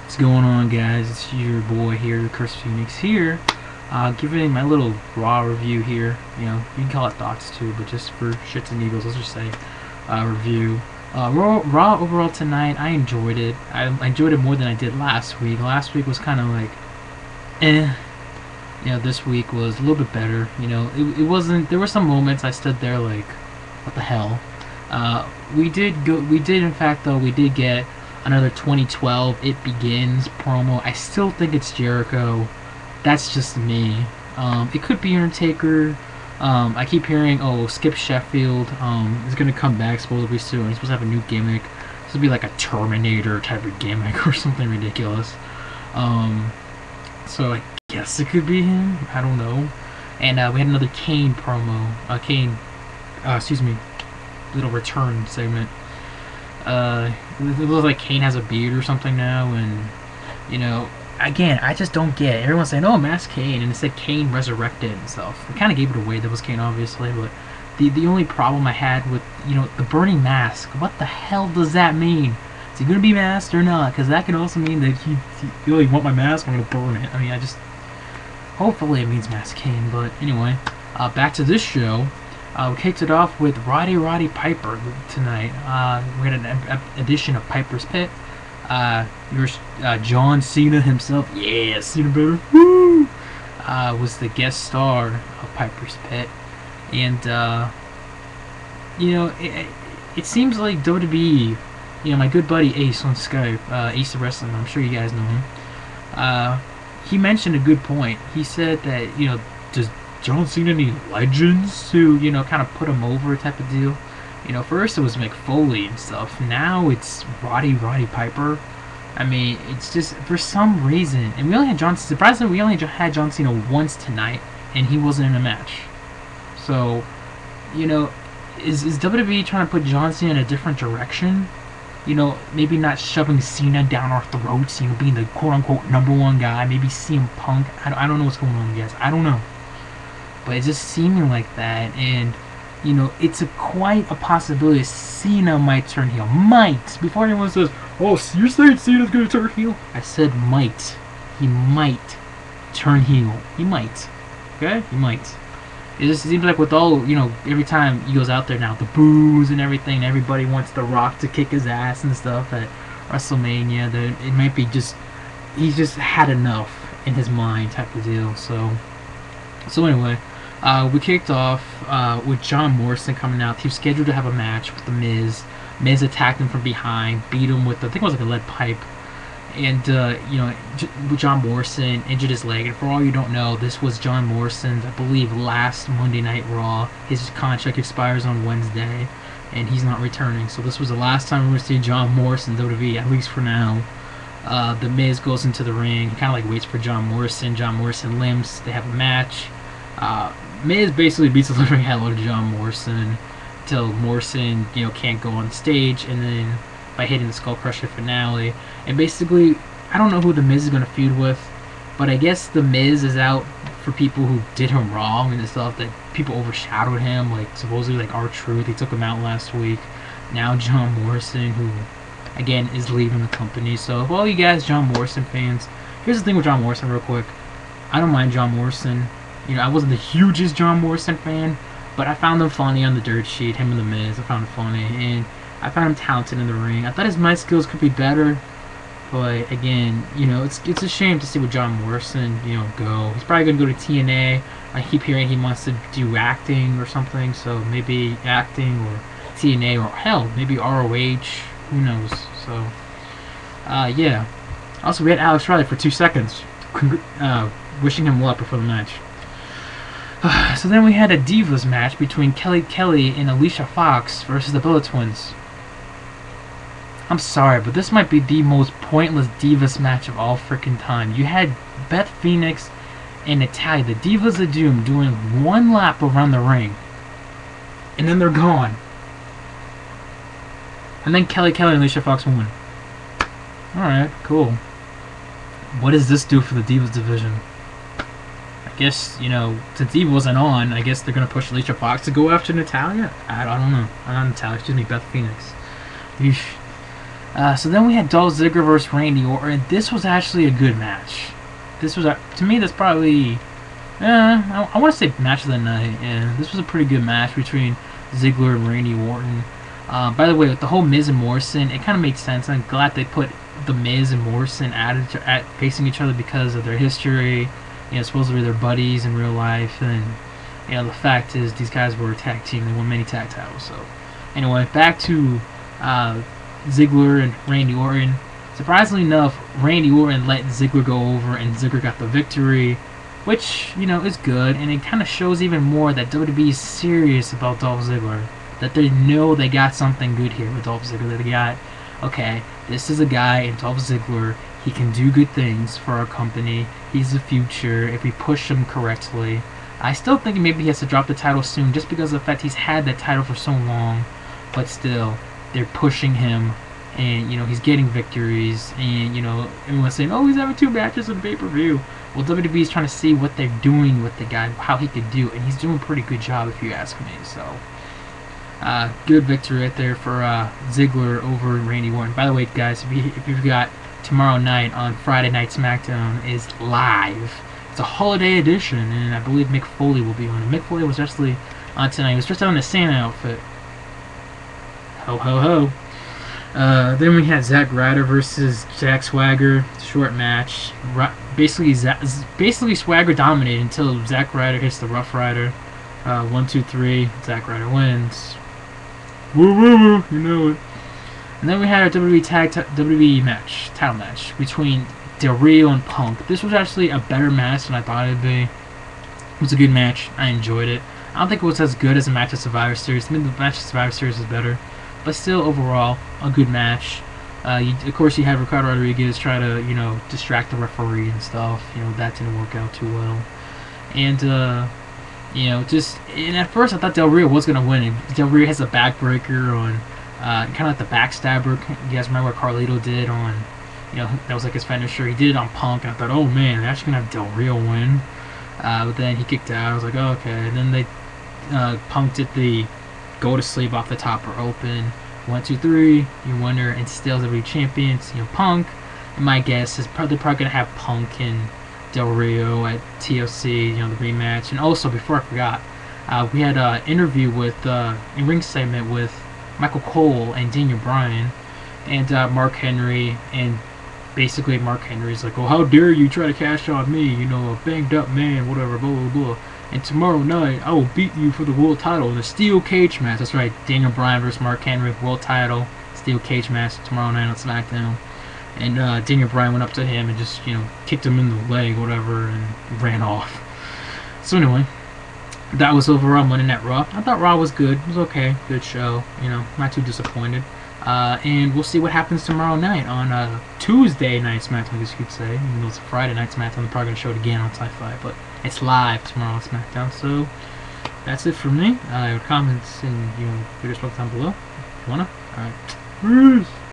What's going on, guys? It's your boy here, TheChrisPhoenix here, giving my little raw review here. You know, you can call it thoughts too, but just for shits and giggles, let's just say review. Raw overall tonight, I enjoyed it. I enjoyed it more than I did last week. Last week was kind of like, eh. You know, this week was a little bit better. You know, it wasn't. There were some moments I stood there like, what the hell? We did in fact though, we did get another 2012 It Begins promo. I still think it's Jericho. That's just me. It could be Undertaker. I keep hearing, oh, Skip Sheffield is going to come back supposedly soon. He's supposed to have a new gimmick. This would be like a Terminator type of gimmick or something ridiculous. So I guess it could be him. I don't know. And we had another Kane promo. Little return segment. It looks like Kane has a beard or something now, and you know, again, I just don't get it. Everyone's saying, "Oh, Mask Kane," and it said Kane resurrected and stuff. It kind of gave it away that was Kane, obviously, but the only problem I had with the burning mask. What the hell does that mean? Is he gonna be masked or not? Because that could also mean that you want my mask? I'm gonna burn it. I mean, hopefully it means Mask Kane. But anyway, back to this show. We kicked it off with Roddy Piper tonight. We had an edition of Piper's Pit. John Cena himself, yeah, Cena better, woo! Was the guest star of Piper's Pit. And, it seems like WWE, my good buddy Ace on Skype, Ace of Wrestling, I'm sure you guys know him, he mentioned a good point. He said that, does John Cena need legends to, kind of put him over type of deal? First it was Mick Foley and stuff. Now it's Roddy Piper. I mean, it's just, for some reason, and we only had surprisingly, we only had John Cena once tonight, and he wasn't in a match. So, is WWE trying to put John Cena in a different direction? Maybe not shoving Cena down our throats, being the quote-unquote #1 guy, maybe CM Punk. I don't know what's going on, guys. I don't know. But it's just seeming like that, and it's quite a possibility Cena might turn heel. Might. Before anyone says, "Oh, you're saying Cena's gonna turn heel?" I said might. He might turn heel. He might. Okay? He might. It just seems like with all, every time he goes out there now, the boos and everything, everybody wants The Rock to kick his ass and stuff at WrestleMania, that it might be just, he's just had enough in his mind type of deal. So anyway, we kicked off with John Morrison coming out. He was scheduled to have a match with The Miz. Miz attacked him from behind, beat him with, I think it was like a lead pipe. And, John Morrison injured his leg. And for all you don't know, this was John Morrison's, I believe, last Monday Night Raw. His contract expires on Wednesday, and he's not returning. So this was the last time we're going to see John Morrison in WWE, at least for now. The Miz goes into the ring. He kind of like waits for John Morrison. John Morrison limps. They have a match. Miz basically beats the living hell out of John Morrison until Morrison, can't go on stage, and then by hitting the Skull Crusher finale. And basically, I don't know who The Miz is going to feud with, but I guess The Miz is out for people who did him wrong and stuff, that people overshadowed him, like supposedly like R-Truth. He took him out last week. Now John Morrison, who again is leaving the company. So if all you guys John Morrison fans, here's the thing with John Morrison real quick. I don't mind John Morrison. I wasn't the hugest John Morrison fan, but I found him funny on the dirt sheet, him and The Miz. I found him funny, and I found him talented in the ring. I thought his mic skills could be better, but again, it's a shame to see with John Morrison, go. He's probably going to go to TNA. I keep hearing he wants to do acting or something, so maybe acting or TNA, or hell, maybe ROH, who knows. So, yeah. Also, we had Alex Riley for 2 seconds, wishing him luck before the match. So then we had a Divas match between Kelly Kelly and Alicia Fox versus the Bella Twins. I'm sorry, but this might be the most pointless Divas match of all freaking time. You had Beth Phoenix and Natalya, the Divas of Doom, doing one lap around the ring, and then they're gone. And then Kelly Kelly and Alicia Fox won. Alright, cool. What does this do for the Divas division? I guess, since Eva wasn't on, I guess they're going to push Alicia Fox to go after Natalya? I don't know. Not Natalya, excuse me, Beth Phoenix. Eesh. So then we had Dolph Ziggler versus Randy Orton. This was actually a good match. This was, to me, that's probably, I want to say match of the night. Yeah, this was a pretty good match between Ziggler and Randy Orton. By the way, with the whole Miz and Morrison, it kind of makes sense. I'm glad they put the Miz and Morrison at facing each other because of their history. Supposedly they're buddies in real life, and the fact is these guys were a tag team. They won many tag titles. So anyway, back to Ziggler and Randy Orton. Surprisingly enough, Randy Orton let Ziggler go over, and Ziggler got the victory, which is good, and it kind of shows even more that WWE is serious about Dolph Ziggler. That they know they got something good here with Dolph Ziggler. That they got, okay, this is a guy in Dolph Ziggler. He can do good things for our company. He's the future if we push him correctly. I still think maybe he has to drop the title soon just because of the fact he's had that title for so long. But still, they're pushing him, and he's getting victories, and everyone's saying, oh, he's having 2 matches in pay-per-view. Well, WWE is trying to see what they're doing with the guy, how he could do, and he's doing a pretty good job if you ask me. So good victory right there for Ziggler over Randy Orton. By the way, guys, if you forgot, tomorrow night on Friday Night SmackDown is live. It's a holiday edition, and I believe Mick Foley will be on it. Mick Foley was actually on tonight. He was dressed out in a Santa outfit. Ho ho ho. Then we had Zack Ryder versus Jack Swagger. Short match. Basically Swagger dominated until Zack Ryder hits the Rough Rider. 1, 2, 3. Zack Ryder wins. Woo woo woo. You know it. And then we had our WWE title match between Del Rio and Punk. This was actually a better match than I thought it would be. It was a good match. I enjoyed it. I don't think it was as good as a match at Survivor Series. I mean, the match at Survivor Series is better. But still, overall, a good match. Of course, you had Ricardo Rodriguez try to, distract the referee and stuff. That didn't work out too well. And, and at first I thought Del Rio was going to win. Del Rio has a backbreaker on, kind of like the backstabber. You guys remember what Carlito did on, that was like his finisher. He did it on Punk, and I thought, oh man, they're actually going to have Del Rio win. But then he kicked out. I was like, oh, okay. And then they, Punk did the go to sleep off the top or open. 1, 2, 3. You wonder, and still WWE champions. Punk. And my guess is they're probably gonna have Punk and Del Rio at TLC. The rematch. And also, before I forgot, we had an interview with a ring segment with Michael Cole and Daniel Bryan and Mark Henry. And basically, Mark Henry's like, "Oh, how dare you try to cash on me? A banged up man, whatever, blah blah blah." And tomorrow night, I will beat you for the world title in a steel cage match. That's right, Daniel Bryan versus Mark Henry, world title, steel cage match tomorrow night on SmackDown. And Daniel Bryan went up to him and just, kicked him in the leg, whatever, and ran off. So anyway, that was overall Monday Night Raw. I thought Raw was good. It was okay. Good show. Not too disappointed. And we'll see what happens tomorrow night on Tuesday Night SmackDown, I guess you could say. Even though it's a Friday Night SmackDown, they're probably going to show it again on Sci-Fi. But it's live tomorrow on SmackDown. So that's it for me. Your comments and videos down below if you wanna. Alright. Peace.